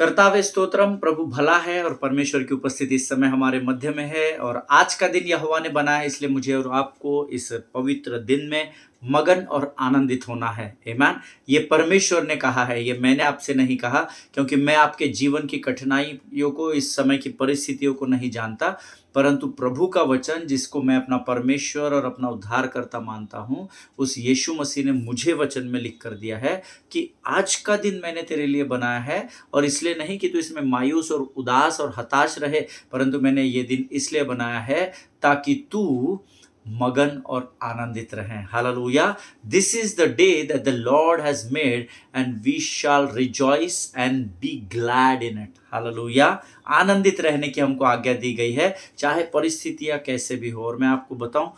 कर्तावे स्तोत्रम। प्रभु भला है और परमेश्वर की उपस्थिति इस समय हमारे मध्य में है। और आज का दिन यहोवा ने बनाया है, इसलिए मुझे और आपको इस पवित्र दिन में मगन और आनंदित होना है। आमीन। ये परमेश्वर ने कहा है, ये मैंने आपसे नहीं कहा, क्योंकि मैं आपके जीवन की कठिनाइयों को, इस समय की परिस्थितियों को नहीं जानता, परंतु प्रभु का वचन, जिसको मैं अपना परमेश्वर और अपना उद्धारकर्ता मानता हूँ, उस यीशु मसीह ने मुझे वचन में लिख कर दिया है कि आज का दिन मैंने तेरे लिए बनाया है। और इसलिए नहीं कि तू इसमें मायूस और उदास और हताश रहे, परंतु मैंने ये दिन इसलिए बनाया है ताकि तू मगन और आनंदित रहें। Hallelujah. This is the day that the Lord has made and we shall rejoice and be glad in it. Hallelujah. आनंदित रहने की हमको आज्ञा दी गई है, चाहे परिस्थितियां कैसे भी हो। और मैं आपको बताऊं,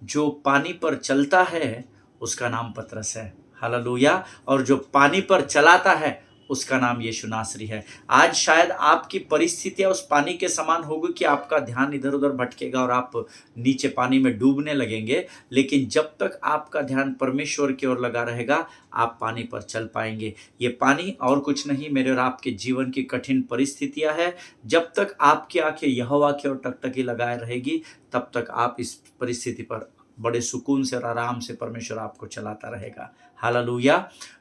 जो पानी पर चलता है उसका नाम पतरस है। हालेलुया। और जो पानी पर चलाता है उसका नाम यीशु नासरी है। आज शायद आपकी परिस्थितियां उस पानी के समान होगी कि आपका ध्यान इधर उधर भटकेगा और आप नीचे पानी में डूबने लगेंगे, लेकिन जब तक आपका ध्यान परमेश्वर की ओर लगा रहेगा, आप पानी पर चल पाएंगे। ये पानी और कुछ नहीं, मेरे और आपके जीवन की कठिन परिस्थितियां है। जब तक आपकी आंखें यहोवा की ओर टकटकी लगाए रहेगी, तब तक आप इस परिस्थिति पर बड़े सुकून से और आराम से परमेश्वर आपको चलाता रहेगा। हालेलुया।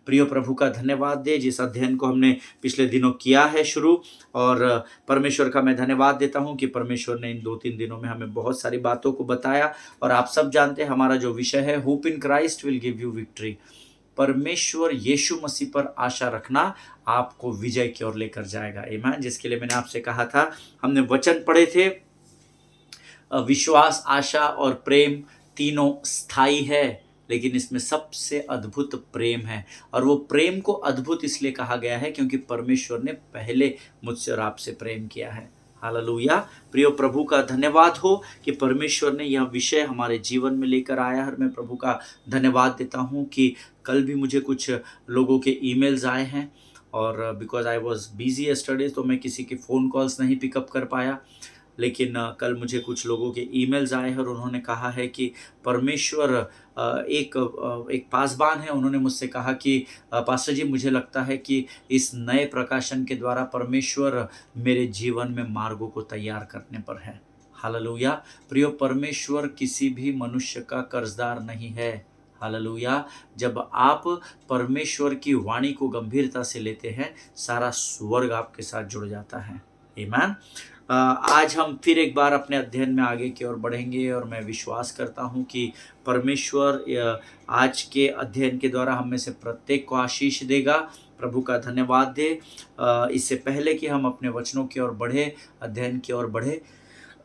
प्रिय प्रभु का धन्यवाद दे, जिस अध्ययन को हमने पिछले दिनों किया है शुरू, और परमेश्वर का मैं धन्यवाद देता हूं कि परमेश्वर ने इन 2-3 दिनों में हमें बहुत सारी बातों को बताया। और आप सब जानते हैं हमारा जो विषय है, hope in Christ will give you victory. परमेश्वर यीशु मसीह पर आशा रखना आपको विजय की ओर लेकर जाएगा। आमीन। जिसके लिए मैंने आपसे कहा था, हमने वचन पढ़े थे, विश्वास, आशा और प्रेम तीनों स्थायी है, लेकिन इसमें सबसे अद्भुत प्रेम है। और वो प्रेम को अद्भुत इसलिए कहा गया है क्योंकि परमेश्वर ने पहले मुझसे और आपसे प्रेम किया है। हालेलुया। प्रिय प्रभु का धन्यवाद हो कि परमेश्वर ने यह विषय हमारे जीवन में लेकर आया है। मैं प्रभु का धन्यवाद देता हूँ कि कल भी मुझे कुछ लोगों के ईमेल्स आए हैं, और because I was busy yesterday, तो मैं किसी के फ़ोन कॉल्स नहीं पिकअप कर पाया। लेकिन कल मुझे कुछ लोगों के ईमेल्स आए हैं और उन्होंने कहा है कि परमेश्वर, एक पासबान है, उन्होंने मुझसे कहा कि पास्टर जी, मुझे लगता है कि इस नए प्रकाशन के द्वारा परमेश्वर मेरे जीवन में मार्गों को तैयार करने पर है। हालेलुया। प्रिय, परमेश्वर किसी भी मनुष्य का कर्जदार नहीं है। हालेलुया। जब आप परमेश्वर की वाणी को गंभीरता से लेते हैं, सारा स्वर्ग आपके साथ जुड़ जाता है। आमीन। आज हम फिर एक बार अपने अध्ययन में आगे की ओर बढ़ेंगे, और मैं विश्वास करता हूं कि परमेश्वर आज के अध्ययन के द्वारा हम में से प्रत्येक को आशीष देगा। प्रभु का धन्यवाद दे। इससे पहले कि हम अपने वचनों की ओर बढ़े, अध्ययन की ओर बढ़े,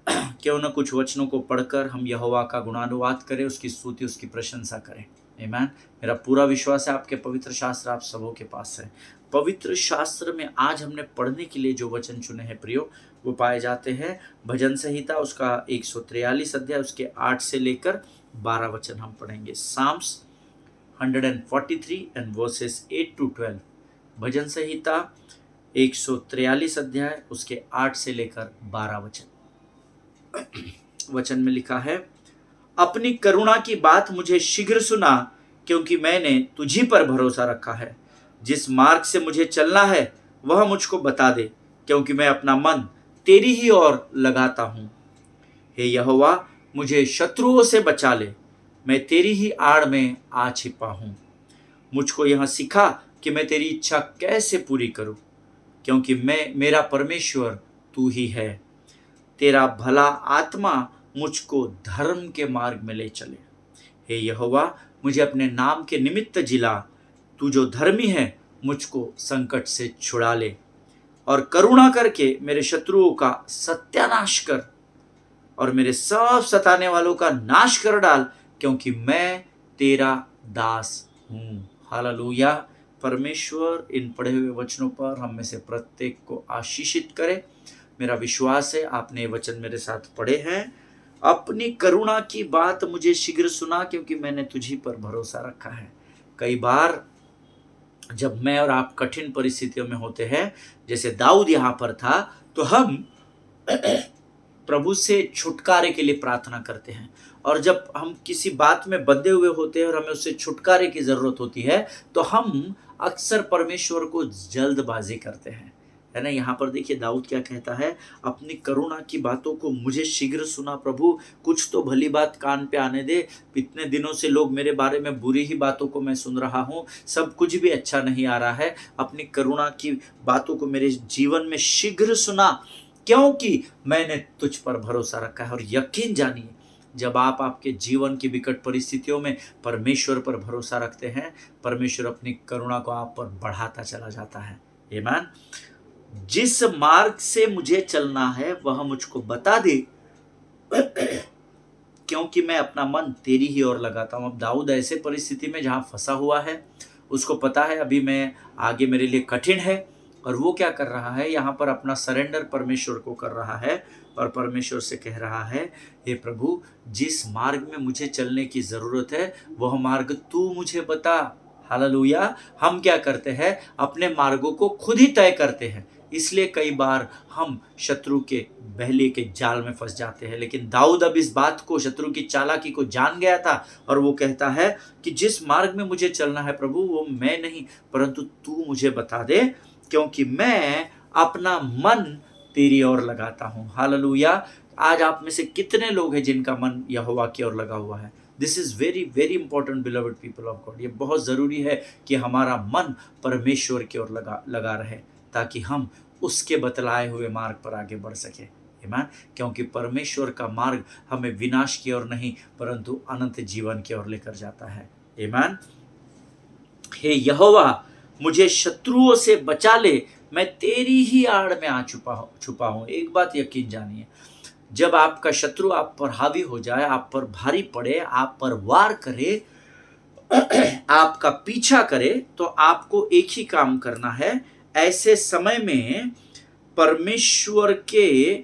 क्यों न कुछ वचनों को पढ़कर हम यहोवा का गुणानुवाद करें, उसकी स्तुति, उसकी प्रशंसा करें। आमीन। मेरा पूरा विश्वास है आपके पवित्र शास्त्र आप सबों के पास है। पवित्र शास्त्र में आज हमने पढ़ने के लिए जो वचन चुने हैं प्रियो, वो पाए जाते हैं भजन संहिता, उसका 143 अध्याय, उसके 8 से लेकर 12 वचन हम पढ़ेंगे। Psalms 143 and verses 8 to 12। भजन संहिता 143 अध्याय, उसके 8 से लेकर 12 वचन। वचन में लिखा है, अपनी करुणा की बात मुझे शीघ्र सुना, क्योंकि मैंने तुझी पर भरोसा रखा है। जिस मार्ग से मुझे चलना है वह मुझको बता दे, क्योंकि मैं अपना मन तेरी ही ओर लगाता हूँ। हे यहोवा, मुझे शत्रुओं से बचा ले, मैं तेरी ही आड़ में आ छिपा हूँ। मुझको यह सिखा कि मैं तेरी इच्छा कैसे पूरी करूँ, क्योंकि मेरा परमेश्वर तू ही है। तेरा भला आत्मा मुझको धर्म के मार्ग में ले चले। हे यहोवा, मुझे अपने नाम के निमित्त जिला, तू जो धर्मी है मुझको संकट से छुड़ा ले, और करुणा करके मेरे शत्रुओं का सत्यानाश कर, और मेरे सब सताने वालों का नाश कर डाल, क्योंकि मैं तेरा दास हूँ। हालेलुया। परमेश्वर इन पढ़े हुए वचनों पर हम में से प्रत्येक को आशीषित करे। मेरा विश्वास है आपने वचन मेरे साथ पढ़े हैं। अपनी करुणा की बात मुझे शीघ्र सुना, क्योंकि मैंने तुझी पर भरोसा रखा है। कई बार जब मैं और आप कठिन परिस्थितियों में होते हैं, जैसे दाऊद यहाँ पर था, तो हम प्रभु से छुटकारे के लिए प्रार्थना करते हैं। और जब हम किसी बात में बंधे हुए होते हैं और हमें उससे छुटकारे की ज़रूरत होती है, तो हम अक्सर परमेश्वर को जल्दबाजी करते हैं। है ना। यहाँ पर देखिए दाऊद क्या कहता है, अपनी करुणा की बातों को मुझे शीघ्र सुना प्रभु, कुछ तो भली बात कान पे आने दे। इतने दिनों से लोग मेरे बारे में बुरी ही बातों को मैं सुन रहा हूँ, सब कुछ भी अच्छा नहीं आ रहा है। अपनी करुणा की बातों को मेरे जीवन में शीघ्र सुना, क्योंकि मैंने तुझ पर भरोसा रखा है। और यकीन जानिए, जब आप आपके जीवन की विकट परिस्थितियों में परमेश्वर पर भरोसा रखते हैं, परमेश्वर अपनी करुणा को आप पर बढ़ाता चला जाता है। आमीन। जिस मार्ग से मुझे चलना है वह मुझको बता दे, क्योंकि मैं अपना मन तेरी ही ओर लगाता हूं। अब दाऊद ऐसे परिस्थिति में जहां फंसा हुआ है, उसको पता है अभी मैं आगे मेरे लिए कठिन है, और वो क्या कर रहा है, यहाँ पर अपना सरेंडर परमेश्वर को कर रहा है और परमेश्वर से कह रहा है, हे प्रभु, जिस मार्ग में मुझे चलने की जरूरत है वह मार्ग तू मुझे बता। हालेलुया। हम क्या करते हैं, अपने मार्गों को खुद ही तय करते हैं, इसलिए कई बार हम शत्रु के बहले के जाल में फंस जाते हैं। लेकिन दाऊद अब इस बात को, शत्रु की चालाकी को जान गया था, और वो कहता है कि जिस मार्ग में मुझे चलना है प्रभु, वो मैं नहीं परंतु तू मुझे बता दे, क्योंकि मैं अपना मन तेरी ओर लगाता हूँ। हालेलुया। आज आप में से कितने लोग हैं जिनका मन यहोवा की ओर लगा हुआ है? This is very very important beloved people of God. ये बहुत जरूरी है कि हमारा मन परमेश्वर की ओर लगा रहे, ताकि हम उसके बतलाए हुए मार्ग पर आगे बढ़ सके। आमीन। क्योंकि परमेश्वर का मार्ग हमें विनाश की ओर नहीं परंतु अनंत जीवन की ओर लेकर जाता है। आमीन। हे यहोवा, मुझे शत्रुओं से बचा ले, मैं तेरी ही आड़ में आ छुपा हूं। एक बात यकीन जानिए, जब आपका शत्रु आप पर हावी हो जाए, आप पर भारी पड़े, आप पर वार करे, आपका पीछा करे, तो आपको एक ही काम करना है। ऐसे समय में परमेश्वर के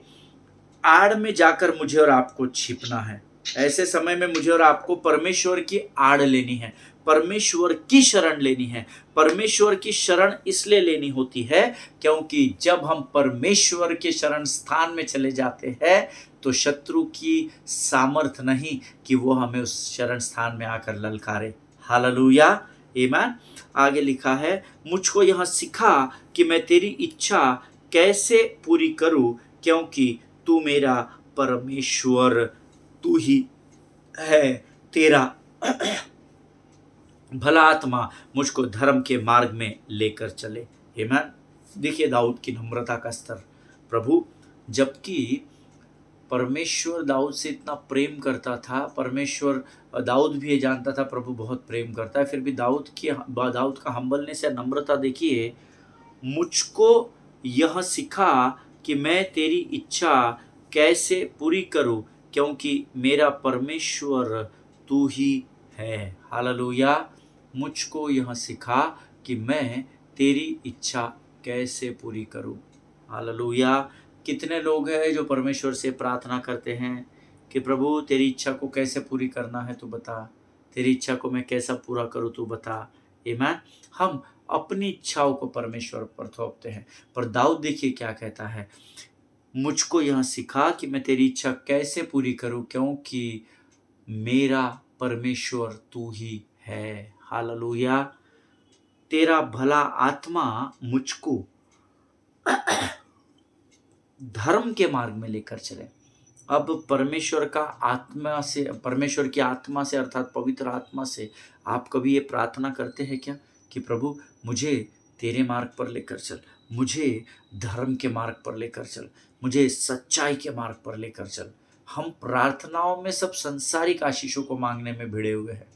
आड़ में जाकर मुझे और आपको छिपना है। ऐसे समय में मुझे और आपको परमेश्वर की आड़ लेनी है, परमेश्वर की शरण लेनी है। परमेश्वर की शरण इसलिए लेनी होती है क्योंकि जब हम परमेश्वर के शरण स्थान में चले जाते हैं तो शत्रु की सामर्थ नहीं कि वो हमें उस शरण स्थान में आकर ललकारे। हालेलुया। आमीन। आगे लिखा है, मुझको यह सिखा कि मैं तेरी इच्छा कैसे पूरी करूं, क्योंकि तू मेरा परमेश्वर, तू ही है। तेरा भला आत्मा मुझको धर्म के मार्ग में लेकर चले। आमीन। देखिए दाऊद की नम्रता का स्तर। प्रभु, जबकि परमेश्वर दाऊद से इतना प्रेम करता था, परमेश्वर दाऊद भी ये जानता था प्रभु बहुत प्रेम करता है, फिर भी दाऊद का हम्बलनेस या नम्रता देखिए। मुझको यह सिखा कि मैं तेरी इच्छा कैसे पूरी करूं, क्योंकि मेरा परमेश्वर तू ही है। हालेलुया। मुझको यह सिखा कि मैं तेरी इच्छा कैसे पूरी करूं। हालेलुया। कितने लोग हैं जो परमेश्वर से प्रार्थना करते हैं कि प्रभु तेरी इच्छा को कैसे पूरी करना है तू बता, तेरी इच्छा को मैं कैसा पूरा करूं तू बता। आमीन। हम अपनी इच्छाओं को परमेश्वर पर थोपते हैं, पर दाऊद देखिए क्या कहता है, मुझको यह सिखा कि मैं तेरी इच्छा कैसे पूरी करूं, क्योंकि मेरा परमेश्वर तू ही है। हालेलुया। तेरा भला आत्मा मुझको धर्म के मार्ग में लेकर चले। अब परमेश्वर की आत्मा से अर्थात पवित्र आत्मा से आप कभी ये प्रार्थना करते हैं क्या कि प्रभु मुझे तेरे मार्ग पर लेकर चल, मुझे धर्म के मार्ग पर लेकर चल, मुझे सच्चाई के मार्ग पर लेकर चल। हम प्रार्थनाओं में सब संसारिक आशीषों को मांगने में भिड़े हुए हैं,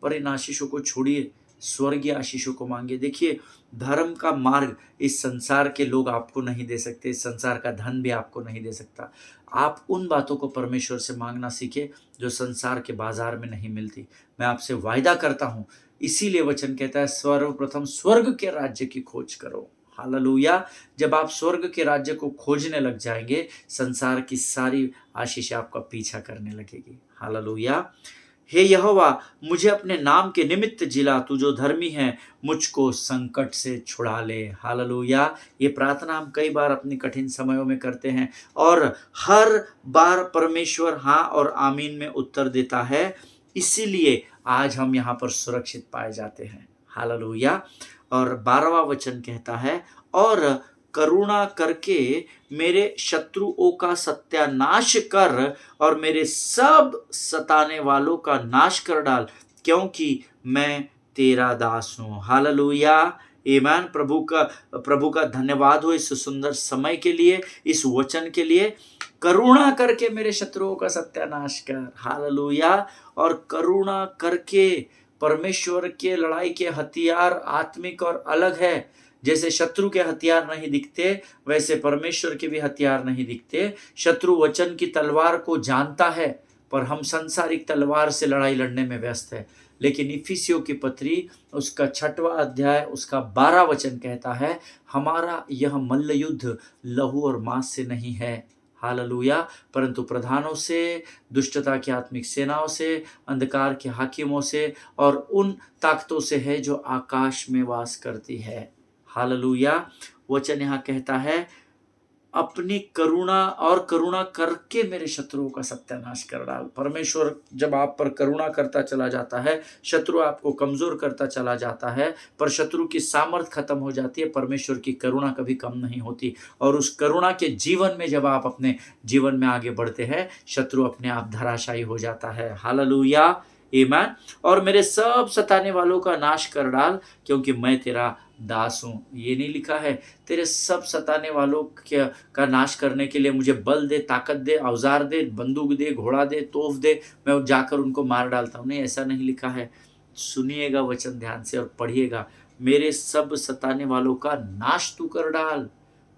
पर इन आशीषों को छोड़िए, स्वर्गीय आशीषों को मांगिए। देखिए धर्म का मार्ग इस संसार के लोग आपको नहीं दे सकते, इस संसार का धन भी आपको नहीं दे सकता। आप उन बातों को परमेश्वर से मांगना सीखे जो संसार के बाजार में नहीं मिलती। मैं आपसे वायदा करता हूँ, इसीलिए वचन कहता है सर्वप्रथम स्वर्ग के राज्य की खोज करो। हालेलुया। जब आप स्वर्ग के राज्य को खोजने लग जाएंगे, संसार की सारी आशीष आपका पीछा करने लगेगी। हालेलुया। हे यहोवा, मुझे अपने नाम के निमित्त जिला, तू जो धर्मी है, मुझको संकट से छुड़ा ले। हालेलुया। ये प्रार्थना हम कई बार अपनी कठिन समयों में करते हैं और हर बार परमेश्वर हाँ और आमीन में उत्तर देता है, इसीलिए आज हम यहाँ पर सुरक्षित पाए जाते हैं। हालेलुया। और 12वां वचन कहता है, और करुणा करके मेरे शत्रुओं का सत्यानाश कर और मेरे सब सताने वालों का नाश कर डाल, क्योंकि मैं तेरा दास हूँ। हालेलुया, आमीन। प्रभु का धन्यवाद हो इस सुंदर समय के लिए, इस वचन के लिए। करुणा करके मेरे शत्रुओं का सत्यानाश कर। हालेलुया। और करुणा करके, परमेश्वर के लड़ाई के हथियार आत्मिक और अलग है। जैसे शत्रु के हथियार नहीं दिखते, वैसे परमेश्वर के भी हथियार नहीं दिखते। शत्रु वचन की तलवार को जानता है, पर हम सांसारिक तलवार से लड़ाई लड़ने में व्यस्त है। लेकिन इफिसियों की पत्री उसका 6वां अध्याय उसका 12 वचन कहता है, हमारा यह मल्ल युद्ध लहू और मांस से नहीं है, हालेलुया, परंतु प्रधानों से, दुष्टता की आत्मिक सेनाओं से, अंधकार के हाकिमों से और उन ताकतों से है जो आकाश में वास करती है। हालेलुया। वचन यहाँ कहता है, अपनी करुणा करके मेरे शत्रुओं का सत्यानाश कर डाल। परमेश्वर जब आप पर करुणा करता चला जाता है, शत्रु आपको कमजोर करता चला जाता है, पर शत्रु की सामर्थ खत्म हो जाती है, परमेश्वर की करुणा कभी कम नहीं होती। और उस करुणा के जीवन में जब आप अपने जीवन में आगे बढ़ते हैं, शत्रु अपने आप धराशायी हो जाता है। हालेलुया, आमीन। और मेरे सब सताने वालों का नाश कर डाल, क्योंकि मैं तेरा दास हूँ। ये नहीं लिखा है तेरे सब सताने वालों का नाश करने के लिए मुझे बल दे, ताकत दे, औजार दे, बंदूक दे, घोड़ा दे, तोफ दे, मैं जाकर उनको मार डालता हूँ। नहीं, ऐसा नहीं लिखा है। सुनिएगा वचन ध्यान से और पढ़िएगा। मेरे सब सताने वालों का नाश तू कर डाल।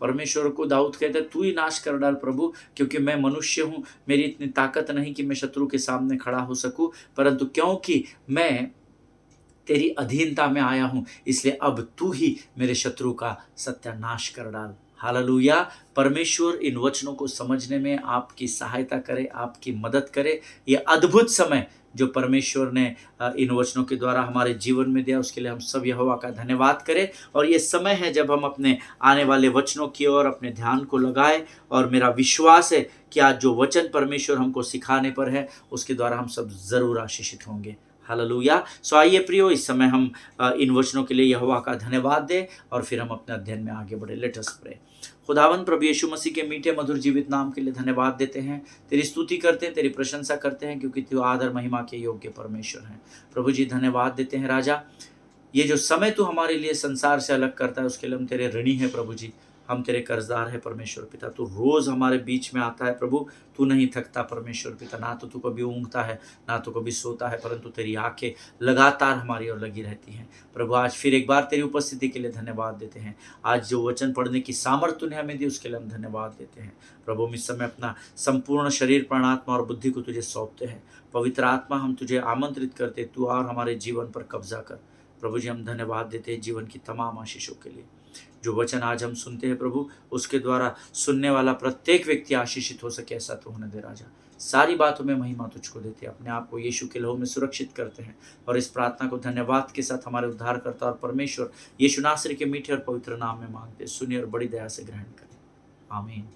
परमेश्वर को दाऊद कहते, तू ही नाश कर डाल प्रभु, क्योंकि मैं मनुष्य हूँ, मेरी इतनी ताकत नहीं कि मैं शत्रु के सामने खड़ा हो सकूं, परंतु क्योंकि मैं तेरी अधीनता में आया हूं, इसलिए अब तू ही मेरे शत्रु का सत्यानाश कर डाल। हालेलुया। परमेश्वर इन वचनों को समझने में आपकी सहायता करे, आपकी मदद करे। ये अद्भुत समय जो परमेश्वर ने इन वचनों के द्वारा हमारे जीवन में दिया, उसके लिए हम सब यहोवा का धन्यवाद करें। और ये समय है जब हम अपने आने वाले वचनों की ओर अपने ध्यान को लगाएं। और मेरा विश्वास है कि आज जो वचन परमेश्वर हमको सिखाने पर है, उसके द्वारा हम सब जरूर आशीषित होंगे। हालेलुया। सो आइए प्रियो, इस समय हम इन वचनों के लिए यहोवा का धन्यवाद दें और फिर हम अपने अध्ययन में आगे बढ़े। Let us pray. खुदावंद प्रभु यीशु मसीह के मीठे मधुर जीवित नाम के लिए धन्यवाद देते हैं, तेरी स्तुति करते हैं, तेरी प्रशंसा करते हैं, क्योंकि तू आदर महिमा के योग्य परमेश्वर हैं। प्रभु जी धन्यवाद देते हैं राजा, ये जो समय तू हमारे लिए संसार से अलग करता है, उसके लिए हम तेरे ऋणी हैं प्रभु जी। हम तेरे कर्जदार है परमेश्वर पिता। तू रोज हमारे बीच में आता है प्रभु, तू नहीं थकता परमेश्वर पिता। ना तो तू कभी ऊँघता है, ना तो कभी सोता है, परंतु तेरी आंखें लगातार हमारी ओर लगी रहती हैं प्रभु। आज फिर एक बार तेरी उपस्थिति के लिए धन्यवाद देते हैं। आज जो वचन पढ़ने की सामर्थ्य तूने हमें दी, उसके लिए हम धन्यवाद देते हैं प्रभु। हम इस समय अपना संपूर्ण शरीर, प्राण, आत्मा और बुद्धि को तुझे सौंपते हैं। पवित्र आत्मा, हम तुझे आमंत्रित करते, तू और हमारे जीवन पर कब्जा कर प्रभु जी। हम धन्यवाद देते हैं जीवन की तमाम आशीषों के लिए। जो वचन आज हम सुनते हैं प्रभु, उसके द्वारा सुनने वाला प्रत्येक व्यक्ति आशीषित हो सके, ऐसा तो होने दे राजा। सारी बातों में महिमा तुझको देते, अपने आप को यीशु के लहू में सुरक्षित करते हैं और इस प्रार्थना को धन्यवाद के साथ हमारे उद्धारकर्ता और परमेश्वर यीशु नासरी के मीठे और पवित्र नाम में मांगते, सुनिए और बड़ी दया से ग्रहण करें। आमीन।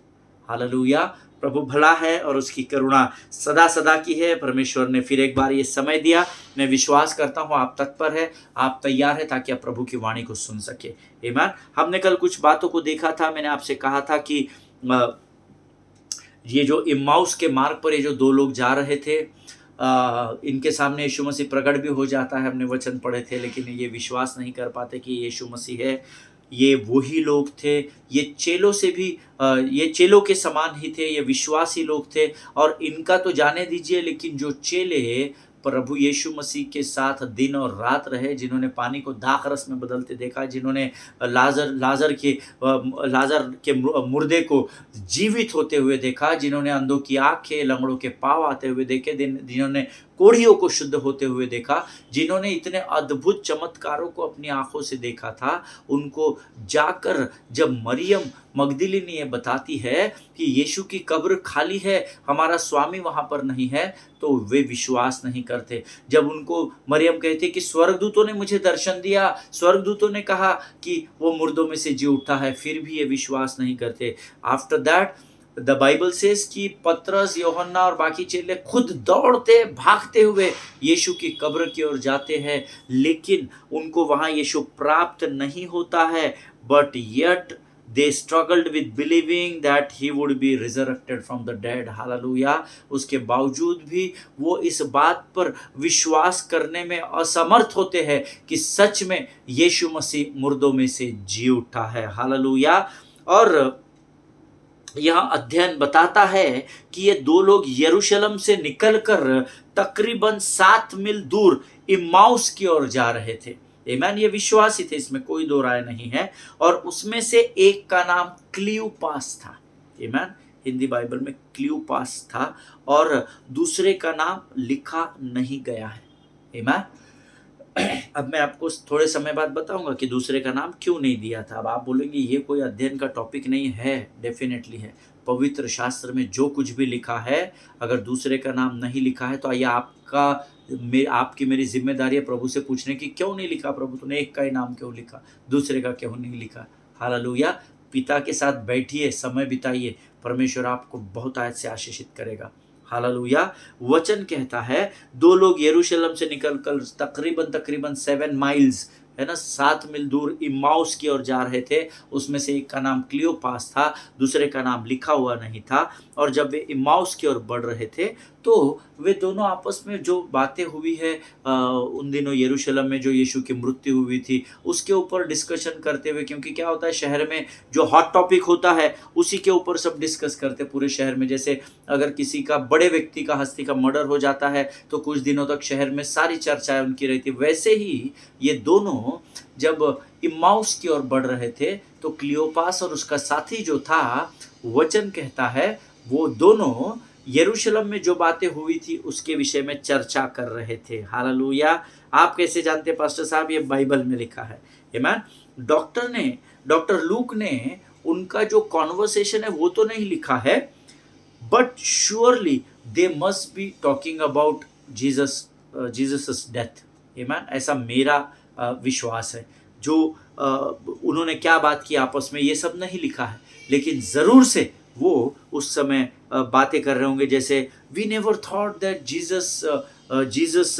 हालेलुया। प्रभु भला है और उसकी करुणा सदा सदा की है। परमेश्वर ने फिर एक बार ये समय दिया। मैं विश्वास करता हूँ आप तत्पर है, आप तैयार है, ताकि आप प्रभु की वाणी को सुन सके। आमीन। हमने कल कुछ बातों को देखा था। मैंने आपसे कहा था कि ये जो इम्माउस के मार्ग पर ये जो दो लोग जा रहे थे, इनके सामने यीशु मसीह प्रकट भी हो जाता है। हमने वचन पढ़े थे, लेकिन ये विश्वास नहीं कर पाते कि यीशु मसीह है। ये वही लोग थे, ये चेलों से भी ये चेलों के समान ही थे, ये विश्वासी लोग थे। और इनका तो जाने दीजिए, लेकिन जो चेले प्रभु यीशु मसीह के साथ दिन और रात रहे, जिन्होंने पानी को दाख रस में बदलते देखा, जिन्होंने लाजर के मुर्दे को जीवित होते हुए देखा, जिन्होंने अंधों की आंखें, लंगड़ों के पाँव आते हुए देखे, जिन्होंने कोढ़ियों को शुद्ध होते हुए देखा, जिन्होंने इतने अद्भुत चमत्कारों को अपनी आंखों से देखा था, उनको जाकर जब मरियम मगदलीनी ये बताती है कि यीशु की कब्र खाली है, हमारा स्वामी वहाँ पर नहीं है, तो वे विश्वास नहीं करते। जब उनको मरियम कहती कि स्वर्गदूतों ने मुझे दर्शन दिया, स्वर्गदूतों ने कहा कि वो मुर्दों में से जी उठा है, फिर भी ये विश्वास नहीं करते। After that the Bible says कि पतरस, यूहन्ना और बाकी चेले खुद दौड़ते भागते हुए यीशु की कब्र की ओर जाते हैं, लेकिन उनको वहाँ यीशु प्राप्त नहीं होता है। But yet They struggled with believing that he would be resurrected from the dead. Hallelujah. उसके बावजूद भी वो इस बात पर विश्वास करने में असमर्थ होते हैं कि सच में यीशु मसीह मुर्दों में से जी उठा है। हालेलुया। और यहाँ अध्ययन बताता है कि ये दो लोग यरूशलेम से निकलकर तकरीबन 7 मील दूर इम्माउस की ओर जा रहे थे। आमीन। ये विश्वासी थे, इसमें कोई दो राय नहीं है। और उसमें से एक का नाम क्लियोपास था। आमीन। हिंदी बाइबल में क्लियोपास था और दूसरे का नाम लिखा नहीं गया है। आमीन। अब मैं आपको थोड़े समय बाद बताऊंगा कि दूसरे का नाम क्यों नहीं दिया था। अब आप बोलेंगे ये कोई अध्ययन का टॉपिक नहीं है। डेफिनेटली है। पवित्र शास्त्र में जो कुछ भी लिखा है, अगर दूसरे का नाम नहीं लिखा है तो आइए आपकी मेरी जिम्मेदारी है प्रभु से पूछने की, क्यों नहीं लिखा प्रभु, तूने एक का ही नाम क्यों लिखा, दूसरे का क्यों नहीं लिखा। हालेलुया। पिता के साथ बैठिए, समय बिताइए, परमेश्वर आपको बहुत आयत से आशीषित करेगा। हालेलुया। वचन कहता है दो लोग यरूशलेम से निकलकर तकरीबन 7 माइल्स, है ना, 7 मील दूर इम्माउस की ओर जा रहे थे। उसमें से एक का नाम क्लियोपास था, दूसरे का नाम लिखा हुआ नहीं था। और जब वे इम्माउस की ओर बढ़ रहे थे तो वे दोनों आपस में जो बातें हुई है उन दिनों यरूशलेम में जो यीशु की मृत्यु हुई थी उसके ऊपर डिस्कशन करते हुए, क्योंकि क्या होता है शहर में जो हॉट टॉपिक होता है उसी के ऊपर सब डिस्कस करते पूरे शहर में। जैसे अगर किसी का, बड़े व्यक्ति का, हस्ती का मर्डर हो जाता है तो कुछ दिनों तक शहर में सारी चर्चाएं उनकी रहती। वैसे ही ये दोनों जब इम्माउस की ओर बढ़ रहे थे तो क्लियोपास और उसका साथी जो था, वचन कहता है वो दोनों यरूशलेम में जो बातें हुई थी उसके विषय में चर्चा कर रहे थे। हालेलुया। आप कैसे जानते हैं पास्टर साहब? ये बाइबल में लिखा है। आमीन। डॉक्टर लूक ने उनका जो कॉन्वर्सेशन है वो तो नहीं लिखा है, but surely they must be talking about Jesus death. आमीन। ऐसा मेरा विश्वास है। जो उन्होंने क्या बात की आपस में ये सब नहीं लिखा है, लेकिन जरूर से वो उस समय बातें कर रहे होंगे जैसे we never thought that Jesus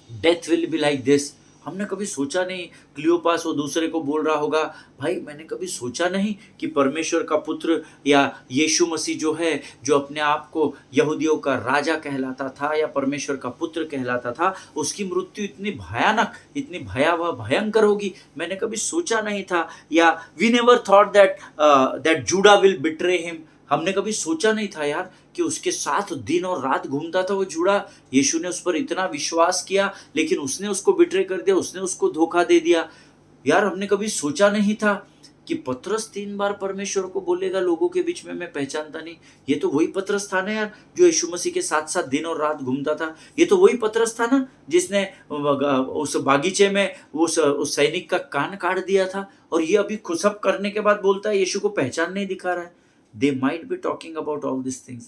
death will be like this. हमने कभी सोचा नहीं। क्लियोपास वो दूसरे को बोल रहा होगा, भाई मैंने कभी सोचा नहीं कि परमेश्वर का पुत्र या यीशु मसीह जो है, जो अपने आप को यहूदियों का राजा कहलाता था या परमेश्वर का पुत्र कहलाता था, उसकी मृत्यु इतनी भयानक, इतनी भयावह, भयंकर होगी, मैंने कभी सोचा नहीं था। या we never thought that Judas will betray him. हमने कभी सोचा नहीं था यार कि उसके साथ दिन और रात घूमता था वो जूड़ा। यीशु ने उस पर इतना विश्वास किया लेकिन उसने उसको बिट्रे कर दिया, उसने उसको धोखा दे दिया। यार हमने कभी सोचा नहीं था कि पतरस 3 बार परमेश्वर को बोलेगा लोगों के बीच में मैं पहचानता नहीं। ये तो वही पतरस था ना यार जो यीशु मसीह के साथ साथ दिन और रात घूमता था। ये तो वही पतरस था ना जिसने उस बागीचे में उस सैनिक का कान काट दिया था। और ये अभी खुशब करने के बाद बोलता है यीशु को पहचान नहीं दिखा रहा है। They might be talking about all these things.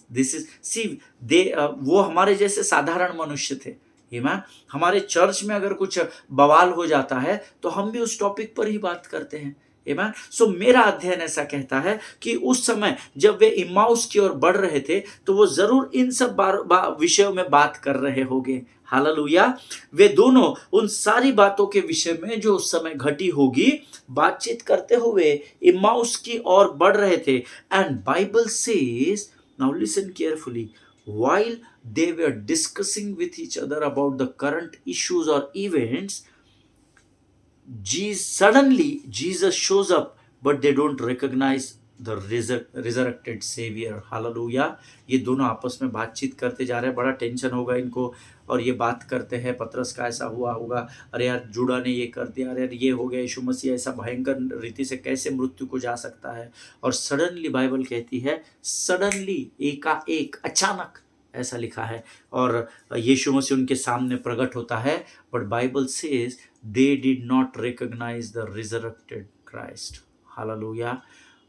वो हमारे जैसे साधारण मनुष्य थे। आमीन। हमारे चर्च में अगर कुछ बवाल हो जाता है तो हम भी उस टॉपिक पर ही बात करते हैं। आमीन। सो मेरा अध्ययन ऐसा कहता है कि उस समय जब वे इम्माउस की ओर बढ़ रहे थे तो वो जरूर इन सब विषयों में बात कर रहे होंगे। हालेलुया। वे दोनों उन सारी बातों के विषय में जो उस समय घटी होगी बातचीत करते हुए इम्माउस की ओर बढ़ रहे थे। And Bible says, now listen carefully, while they were discussing with each other about the current issues or events, suddenly Jesus shows up, but they don't recognize the resurrected savior. Hallelujah. ये दोनों आपस में बातचीत करते जा रहे हैं, बड़ा टेंशन होगा इनको और ये बात करते हैं पतरस का ऐसा हुआ होगा, अरे यार जूडा ने ये कर दिया, अरे यार ये हो गया, यीशु मसीह ऐसा भयंकर रीति से कैसे मृत्यु को जा सकता है। और सडनली बाइबल कहती है, सडनली, एकाएक, अचानक, ऐसा लिखा है। और यीशु मसीह उनके सामने प्रकट होता है। But Bible says they did not recognise the resurrected Christ. Hallelujah.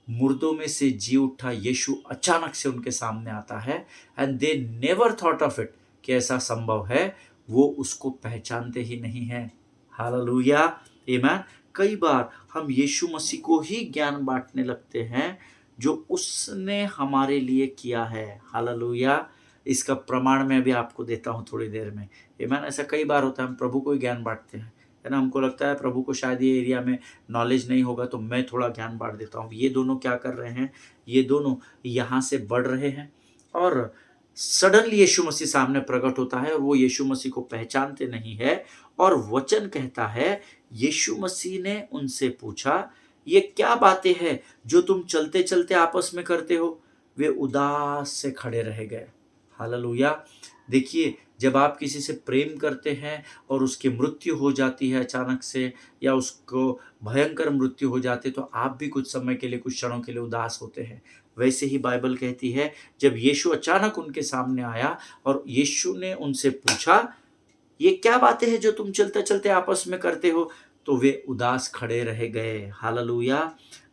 मुर्दों में से जी उठा यीशु अचानक से उनके सामने आता है। And they never thought of it कि ऐसा संभव है। वो उसको पहचानते ही नहीं है। हालेलुया। आमीन। कई बार हम यीशु मसीह को ही ज्ञान बांटने लगते हैं जो उसने हमारे लिए किया है। हालेलुया। इसका प्रमाण मैं भी आपको देता हूँ थोड़ी देर में। आमीन। ऐसा कई बार होता है हम प्रभु को ही ज्ञान बांटते हैं। है ना। हमको लगता है प्रभु को शायद ये एरिया में नॉलेज नहीं होगा, तो मैं थोड़ा ज्ञान बांट देता हूँ। ये दोनों क्या कर रहे हैं, ये दोनों यहाँ से बढ़ रहे हैं और सडनली यीशु मसीह सामने प्रकट होता है और वो यीशु मसीह को पहचानते नहीं है। और वचन कहता है यीशु मसीह ने उनसे पूछा, ये क्या बातें हैं जो तुम चलते चलते आपस में करते हो। वे उदास से खड़े रह गए। हालेलुया। देखिए, जब आप किसी से प्रेम करते हैं और उसकी मृत्यु हो जाती है अचानक से, या उसको भयंकर मृत्यु हो जाती है, तो आप भी कुछ समय के लिए, कुछ क्षणों के लिए उदास होते हैं। वैसे ही बाइबल कहती है जब यीशु अचानक उनके सामने आया और यीशु ने उनसे पूछा, ये क्या बातें हैं जो तुम चलते चलते आपस में करते हो, तो वे उदास खड़े रह गए। Hallelujah.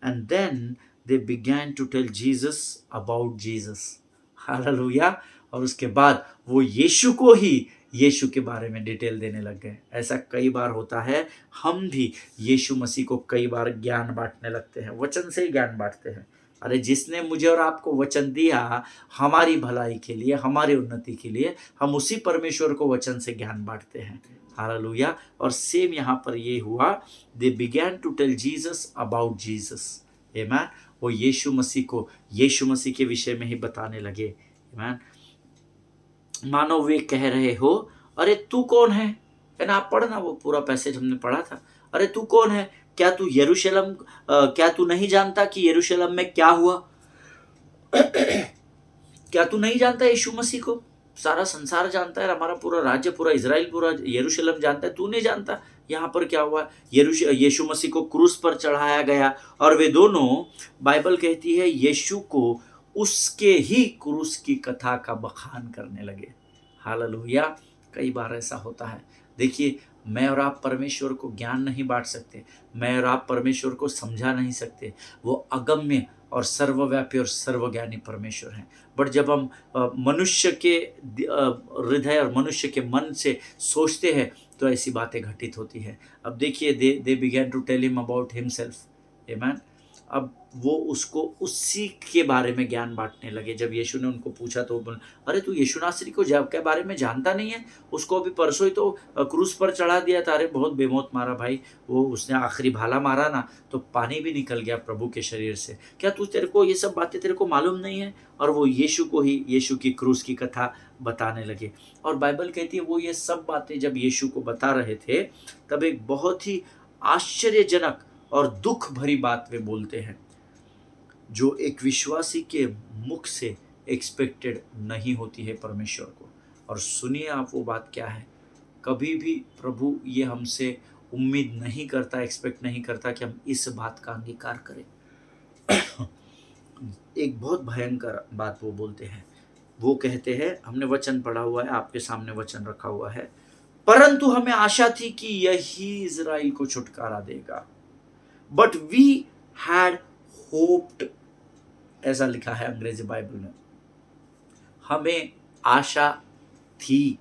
And then they began to tell Jesus about Jesus. Hallelujah. और उसके बाद वो यीशु को ही यीशु के बारे में डिटेल देने लग गए। ऐसा कई बार होता है, हम भी यीशु मसीह को कई बार ज्ञान बांटने लगते हैं, वचन से ही ज्ञान बांटते हैं। अरे जिसने मुझे और आपको वचन दिया हमारी भलाई के लिए, हमारी उन्नति के लिए, हम उसी परमेश्वर को वचन से ज्ञान बांटते हैं। हालेलुया। और सेम यहाँ पर ये हुआ, they began to tell Jesus about Jesus. आमीन। वो यीशु मसीह को यीशु मसीह के विषय में ही बताने लगे। आमीन। मानो वे कह रहे हो, अरे तू कौन है ना। आप पढ़ना वो पूरा पैसेज हमने पढ़ा था। अरे तू कौन है, क्या तू यरूशलेम, क्या तू नहीं जानता कि यरूशलेम में क्या हुआ। क्या तू नहीं जानता यीशु मसीह को। सारा संसार जानता है, हमारा पूरा राज्य, पूरा इजराइल, पूरा यरूशलेम जानता है, तू नहीं जानता यहाँ पर क्या हुआ। यीशु मसीह को क्रूस पर चढ़ाया गया और वे दोनों, बाइबल कहती है, यीशु को उसके ही क्रूस की कथा का बखान करने लगे। हालेलुया। कई बार ऐसा होता है। देखिए, मैं और आप परमेश्वर को ज्ञान नहीं बांट सकते, मैं और आप परमेश्वर को समझा नहीं सकते। वो अगम्य और सर्वव्यापी और सर्वज्ञानी परमेश्वर हैं। बट जब हम मनुष्य के हृदय और मनुष्य के मन से सोचते हैं तो ऐसी बातें घटित होती है। अब देखिए, they began to tell him about himself. आमीन। अब वो उसको उसी के बारे में ज्ञान बांटने लगे। जब यीशु ने उनको पूछा तो बोले, अरे तू यीशु नासरी को के बारे में जानता नहीं है, उसको अभी परसों ही तो क्रूस पर चढ़ा दिया था। अरे बहुत बेमौत मारा भाई, वो उसने आखिरी भाला मारा ना तो पानी भी निकल गया प्रभु के शरीर से। क्या तू, तेरे को ये सब बातें तेरे को मालूम नहीं है। और वो यीशु को ही यीशु की क्रूस की कथा बताने लगे। और बाइबल कहती है वो ये सब बातें जब यीशु को बता रहे थे तब एक बहुत ही आश्चर्यजनक और दुख भरी बात वे बोलते हैं, जो एक विश्वासी के मुख से एक्सपेक्टेड नहीं होती है परमेश्वर को। और सुनिए आप वो बात क्या है। कभी भी प्रभु ये हमसे उम्मीद नहीं करता, एक्सपेक्ट नहीं करता कि हम इस बात का अंगीकार करें। एक बहुत भयंकर बात वो बोलते हैं। वो कहते हैं, हमने वचन पढ़ा हुआ है, आपके सामने वचन रखा हुआ है, परंतु हमें आशा थी कि यही इज़राइल को छुटकारा देगा। बट वी हैड होप्ड, ऐसा लिखा है अंग्रेजी बाइबल में। हमें आशा थी,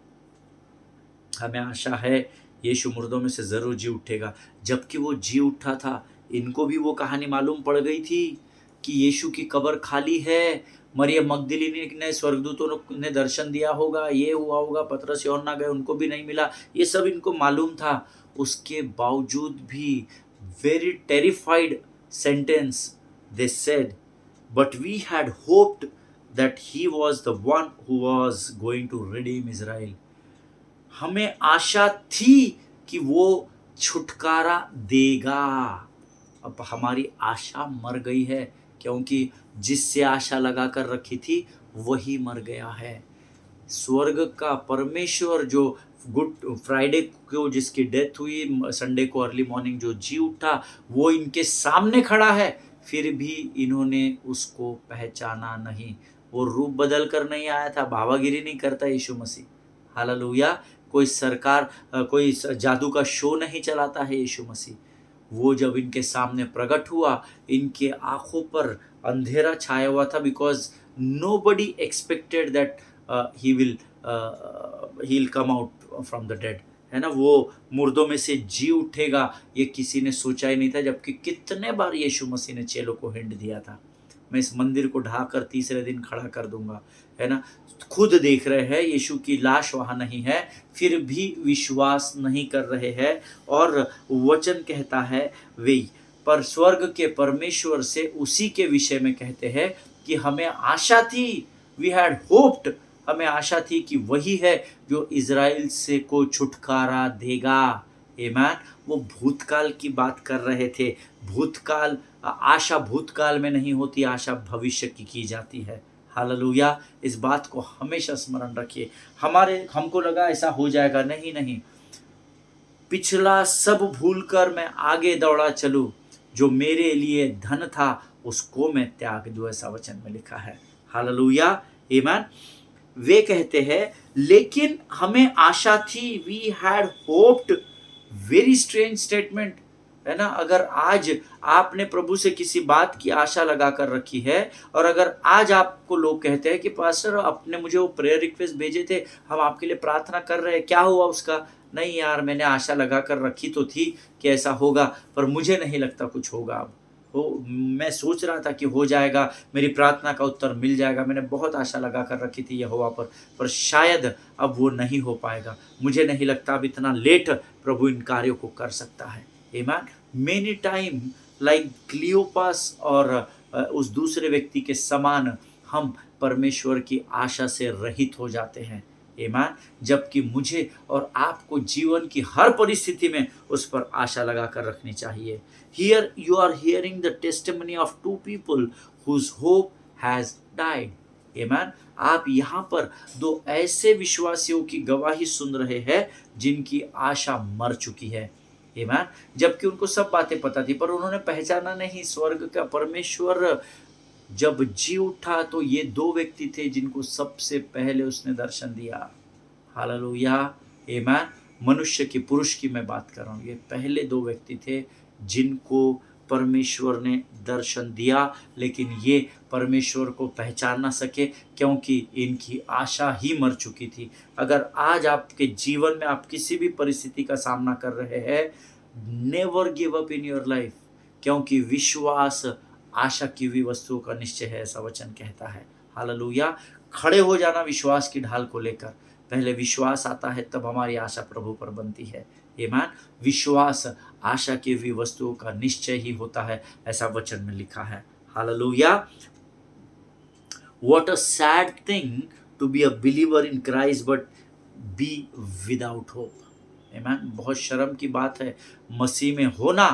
हमें आशा है यीशु मुर्दों में से जरूर जी उठेगा। जबकि वो जी उठा था, इनको भी वो कहानी मालूम पड़ गई थी कि यीशु की कब्र खाली है। मरियम मगदलीनी ने, स्वर्गदूतों ने दर्शन दिया होगा, ये हुआ होगा, पतरस यूहन्ना गए, उनको भी नहीं मिला, ये सब इनको मालूम था। उसके बावजूद भी very terrified sentence they said, but we had hoped that he was the one who was going to redeem Israel. हमें आशा थी कि वो छुटकारा देगा। अब हमारी आशा मर गई है, क्योंकि जिससे आशा लगा कर रखी थी वही मर गया है। स्वर्ग का परमेश्वर जो गुड फ्राइडे को जिसकी डेथ हुई, संडे को अर्ली मॉर्निंग जो जी उठा, वो इनके सामने खड़ा है, फिर भी इन्होंने उसको पहचाना नहीं। वो रूप बदल कर नहीं आया था, भावागिरी नहीं करता यीशु मसीह। हालेलुया। कोई सरकार, कोई जादू का शो नहीं चलाता है यीशु मसीह। वो जब इनके सामने प्रकट हुआ, इनके आंखों पर अंधेरा छाया हुआ था, because nobody expected that he will come out from the dead, है ना। वो मुर्दों में से जी उठेगा, ये किसी ने सोचा ही नहीं था। जबकि कितने बार यीशु मसीह ने चेलों को हिंट दिया था। मैं इस मंदिर को ढाकर तीसरे दिन खड़ा कर दूंगा, है ना। खुद देख रहे हैं यीशु की लाश वहाँ नहीं है, फिर भी विश्वास नहीं कर रहे हैं। और वचन कहता है वे पर स्वर्ग के परमेश्वर से उसी के विषय में कहते हैं कि हमें आशा थी, वी हैड होप्ड, हमें आशा थी कि वही है जो इज़राइल से को छुटकारा देगा। आमीन। वो भूतकाल की बात कर रहे थे। भूतकाल, आशा भूतकाल में नहीं होती, आशा भविष्य की जाती है। हालेलुया। इस बात को हमेशा स्मरण रखिए। हमको लगा ऐसा हो जाएगा, नहीं नहीं, पिछला सब भूलकर मैं आगे दौड़ा चलूं, जो मेरे लिए धन था उसको मैं त्याग दूं, ऐसा वचन में लिखा है। हालेलुया। आमीन। वे कहते हैं लेकिन हमें आशा थी, we had hoped. Very strange statement, है ना। अगर आज आपने प्रभु से किसी बात की आशा लगा कर रखी है, और अगर आज आपको लोग कहते हैं कि पास्टर आपने मुझे वो प्रेयर रिक्वेस्ट भेजे थे, हम आपके लिए प्रार्थना कर रहे हैं, क्या हुआ उसका? नहीं यार, मैंने आशा लगा कर रखी तो थी कि ऐसा होगा, पर मुझे नहीं लगता कुछ होगा अब। मैं सोच रहा था कि हो जाएगा, मेरी प्रार्थना का उत्तर मिल जाएगा, मैंने बहुत आशा लगा कर रखी थी यहोवा पर शायद अब वो नहीं हो पाएगा। मुझे नहीं लगता अब इतना लेट प्रभु इन कार्यों को कर सकता है। आमीन। मेनी टाइम लाइक क्लियोपास और उस दूसरे व्यक्ति के समान हम परमेश्वर की आशा से रहित हो जाते हैं। आमीन। जबकि मुझे और आपको जीवन की हर परिस्थिति में उस पर आशा लगा कर रखनी चाहिए। Here you are hearing the testimony of two people whose hope has died. Amen. आप यहाँ पर दो ऐसे विश्वासियों की गवाही सुन रहे हैं जिनकी आशा मर चुकी है। Amen. जबकि उनको सब बातें पता थी, पर उन्होंने पहचाना नहीं स्वर्ग का परमेश्वर। जब जी उठा तो ये दो व्यक्ति थे जिनको सबसे पहले उसने दर्शन दिया। हालेलुया। आमीन। मनुष्य की, पुरुष की मैं बात कर रहा हूँ। ये पहले दो व्यक्ति थे जिनको परमेश्वर ने दर्शन दिया, लेकिन ये परमेश्वर को पहचान ना सके क्योंकि इनकी आशा ही मर चुकी थी। अगर आज आपके जीवन में आप किसी भी परिस्थिति का सामना कर रहे हैं, never give up in your life, क्योंकि विश्वास आशा की हुई वस्तुओं का निश्चय है, ऐसा वचन कहता है। हालेलुया। खड़े हो जाना विश्वास की ढाल को लेकर। पहले विश्वास आता है, तब हमारी आशा प्रभु पर बनती है। आमीन। विश्वास आशा की हुई वस्तुओं का निश्चय ही होता है, ऐसा वचन में लिखा है। Hallelujah. What a sad thing to be a believer in Christ but be without hope. आमीन। बहुत शर्म की बात है मसीह में होना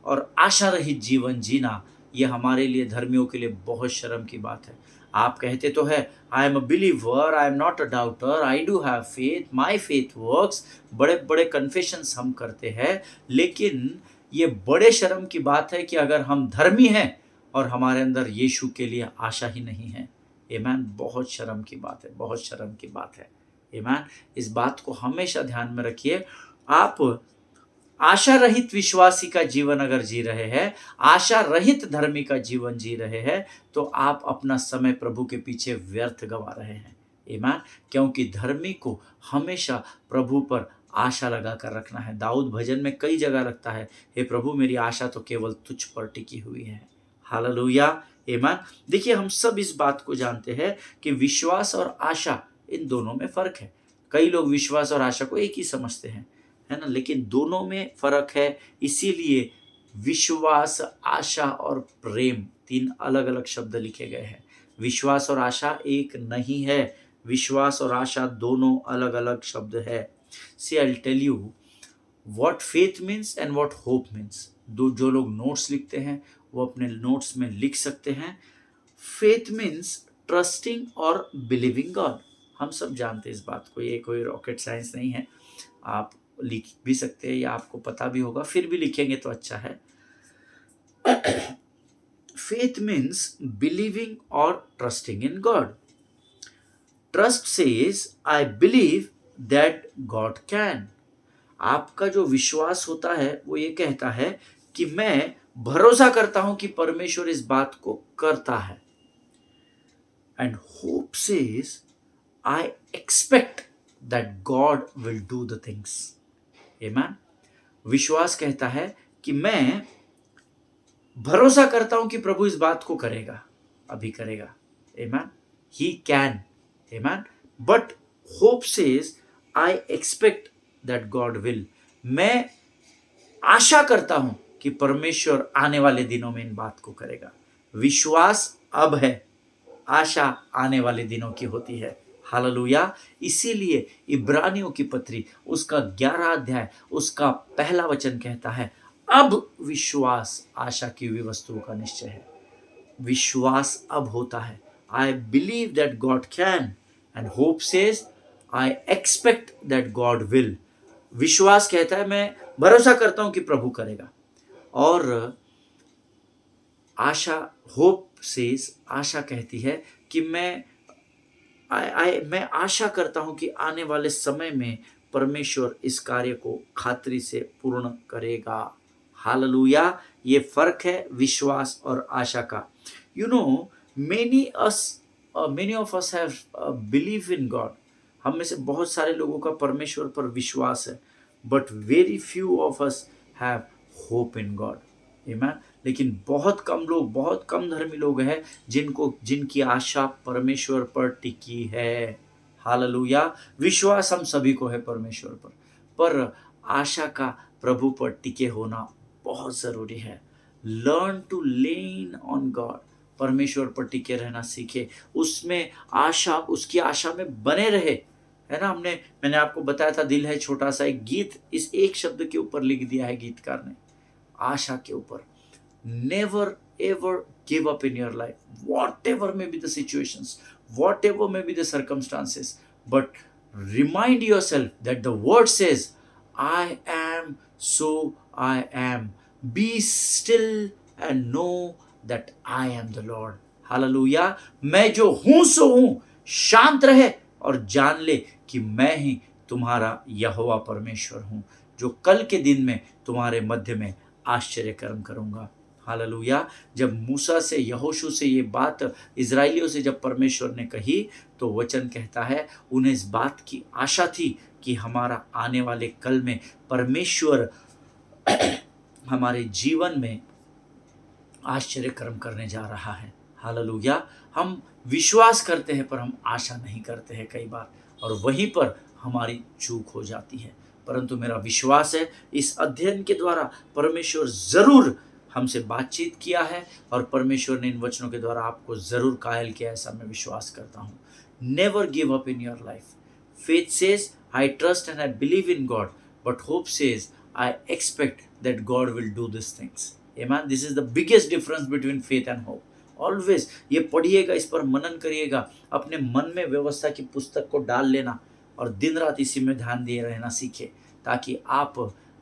और आशा रहित जीवन जीना। यह हमारे लिए, धर्मियों के लिए बहुत शर्म की बात है। आप कहते तो है I am a believer, I am not a daughter, I do have faith, my faith works. बड़े बड़े कन्फेशंस हम करते हैं, लेकिन ये बड़े शर्म की बात है कि अगर हम धर्मी हैं और हमारे अंदर यीशु के लिए आशा ही नहीं है। आमीन। बहुत शर्म की बात है, बहुत शर्म की बात है। आमीन। इस बात को हमेशा ध्यान में रखिए। आप आशा रहित विश्वासी का जीवन अगर जी रहे हैं, आशा रहित धर्मी का जीवन जी रहे हैं, तो आप अपना समय प्रभु के पीछे व्यर्थ गवा रहे हैं। आमीन। क्योंकि धर्मी को हमेशा प्रभु पर आशा लगा कर रखना है। दाऊद भजन में कई जगह लगता है, हे प्रभु मेरी आशा तो केवल तुझ पर टिकी हुई है। हालेलुया। आमीन। देखिए, हम सब इस बात को जानते हैं कि विश्वास और आशा, इन दोनों में फर्क है। कई लोग विश्वास और आशा को एक ही समझते हैं, है ना, लेकिन दोनों में फर्क है। इसीलिए विश्वास, आशा और प्रेम, तीन अलग अलग शब्द लिखे गए हैं। विश्वास और आशा एक नहीं है, विश्वास और आशा दोनों अलग अलग शब्द है। See I will tell you what faith means and what hope means. जो लोग नोट्स लिखते हैं वो अपने नोट्स में लिख सकते हैं। फेथ मीन्स ट्रस्टिंग और बिलीविंग गॉड। हम सब जानते हैं इस बात को, ये कोई रॉकेट साइंस नहीं है। आप लिख भी सकते हैं या आपको पता भी होगा, फिर भी लिखेंगे तो अच्छा है। फेथ मीन्स बिलीविंग और trusting in God. Trust says I believe that God can. आपका जो विश्वास होता है वो ये कहता है कि मैं भरोसा करता हूं कि परमेश्वर इस बात को करता है। And hope says I expect that God will do the things. आमीन। विश्वास कहता है कि मैं भरोसा करता हूं कि प्रभु इस बात को करेगा। अभी करेगा। Amen. He can. Amen. But hope says, I expect that God will. मैं आशा करता हूं कि परमेश्वर आने वाले दिनों में इन बात को करेगा। विश्वास अब है, आशा आने वाले दिनों की होती है। हालेलुया। इसीलिए इब्रानियों की पत्री उसका 11 अध्याय उसका पहला वचन कहता है, अब विश्वास आशा की हुई वस्तुओं का निश्चय है। विश्वास अब होता है। I believe that God can and hope says I expect that God will. विश्वास कहता है मैं भरोसा करता हूं कि प्रभु करेगा, और आशा होप सेज आशा कहती है कि मैं आशा करता हूं कि आने वाले समय में परमेश्वर इस कार्य को खातरी से पूर्ण करेगा। हालेलुया। ये फर्क है विश्वास और आशा का। You know, many of us have believe in God. हम में से बहुत सारे लोगों का परमेश्वर पर विश्वास है, but very few of us have hope in God. आमीन। लेकिन बहुत कम धर्मी लोग हैं जिनकी आशा परमेश्वर पर टिकी है। हालेलुया। विश्वास हम सभी को है परमेश्वर पर आशा का प्रभु पर टिके होना बहुत जरूरी है। Learn to lean on God. परमेश्वर पर टिके रहना सीखे, उसमें आशा, उसकी आशा में बने रहे, है ना। मैंने आपको बताया था, दिल है छोटा सा, एक गीत इस एक शब्द के ऊपर लिख दिया है गीतकार ने, आशा के ऊपर। Never ever give up in your life, whatever may be the situations, whatever may be the circumstances, but remind yourself that the word says, I am so I am. Be still and know that I am the Lord. Hallelujah. मैं जो हूं सो हूं, शांत रहे और जान ले कि मैं ही तुम्हारा यहोवा परमेश्वर हूं, जो कल के दिन में तुम्हारे मध्य में आश्चर्य कर्म करूंगा। हालेलुया। जब मूसा से, यहोशू से ये बात इजराइलियों से जब परमेश्वर ने कही, तो वचन कहता है उन्हें इस बात की आशा थी कि हमारा आने वाले कल में परमेश्वर हमारे जीवन में आश्चर्य कर्म करने जा रहा है। हालेलुया। हम विश्वास करते हैं पर हम आशा नहीं करते हैं कई बार, और वहीं पर हमारी चूक हो जाती है। परंतु मेरा विश्वास है इस अध्ययन के द्वारा परमेश्वर जरूर हमसे बातचीत किया है, और परमेश्वर ने इन वचनों के द्वारा आपको जरूर कायल किया, ऐसा मैं विश्वास करता हूँ। Never give up in your life. Faith says I trust and I believe in God, but hope says I expect that God will do this things. आमीन। This is the biggest difference between faith and hope. Always ये पढ़िएगा, इस पर मनन करिएगा, अपने मन में व्यवस्था की पुस्तक को डाल लेना और दिन रात इसी में ध्यान दिए रहना सीखे, ताकि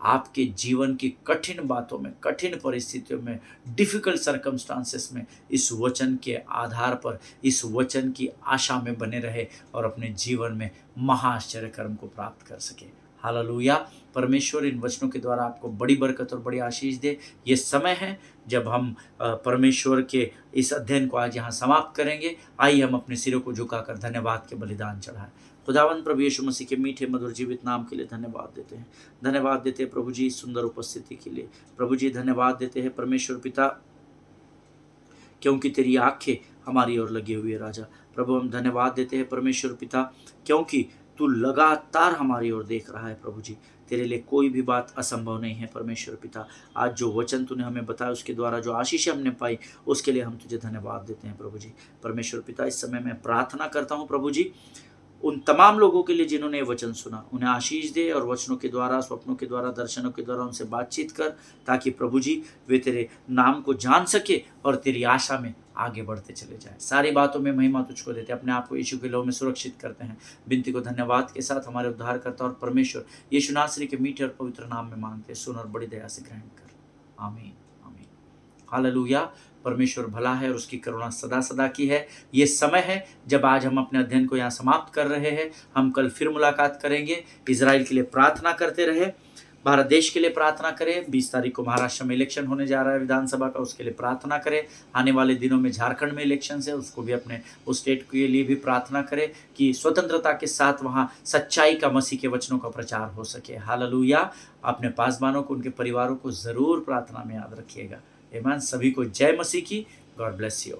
आपके जीवन की कठिन बातों में, कठिन परिस्थितियों में, डिफिकल्ट सर्कमस्टांसेस में इस वचन के आधार पर, इस वचन की आशा में बने रहे और अपने जीवन में महाआश्चर्य कर्म को प्राप्त कर सके। हालेलुया। परमेश्वर इन वचनों के द्वारा आपको बड़ी बरकत और बड़ी आशीष दे। ये समय है जब हम परमेश्वर के इस अध्ययन को आज यहाँ समाप्त करेंगे। आइए हम अपने सिरों को झुकाकर धन्यवाद के बलिदान चढ़ाएं। खुदावंद प्रभु यीशु मसीह के मीठे मधुर जीवित नाम के लिए धन्यवाद देते हैं। धन्यवाद देते हैं प्रभु जी सुंदर उपस्थिति के लिए। प्रभु जी धन्यवाद देते हैं परमेश्वर पिता, क्योंकि तेरी आंखें हमारी ओर लगी हुई है राजा। प्रभु हम धन्यवाद देते हैं परमेश्वर पिता, क्योंकि तू लगातार हमारी ओर देख रहा है। प्रभु जी तेरे लिए कोई भी बात असंभव नहीं है परमेश्वर पिता। आज जो वचन तूने हमें बताया, उसके द्वारा जो आशीष हमने पाई, उसके लिए हम तुझे धन्यवाद देते हैं प्रभु जी। परमेश्वर पिता इस समय मैं प्रार्थना करता हूँ प्रभु जी, उन तमाम लोगों के लिए जिन्होंने ये वचन सुना, उन्हें आशीष दे और वचनों के द्वारा, स्वप्नों के द्वारा, दर्शनों के द्वारा उनसे बातचीत कर, ताकि प्रभु जी वे तेरे नाम को जान सके और तेरी आशा में आगे बढ़ते चले जाए। सारी बातों में महिमा तुझको देते, अपने आप को यीशु के लहू में सुरक्षित करते हैं। विनती को धन्यवाद के साथ हमारे उद्धारकर्ता और परमेश्वर यीशु नासरी के मीठे और पवित्र नाम में मांगते, सुन और बड़ी दया से ग्रहण कर। आमीन आमीन। हालेलुया। परमेश्वर भला है और उसकी करुणा सदा सदा की है। ये समय है जब आज हम अपने अध्ययन को यहाँ समाप्त कर रहे हैं। हम कल फिर मुलाकात करेंगे। इजराइल के लिए प्रार्थना करते रहे, भारत देश के लिए प्रार्थना करें। 20 तारीख को महाराष्ट्र में इलेक्शन होने जा रहा है विधानसभा का, उसके लिए प्रार्थना करें। आने वाले दिनों में झारखंड में इलेक्शन है, उसको भी अपने उस स्टेट के लिए भी प्रार्थना करें कि स्वतंत्रता के साथ वहाँ सच्चाई का, मसीह के वचनों का प्रचार हो सके। हालेलुया। अपने पासवानों को, उनके परिवारों को ज़रूर प्रार्थना में याद रखिएगा। आमीन। सभी को जय मसीह की। God bless you.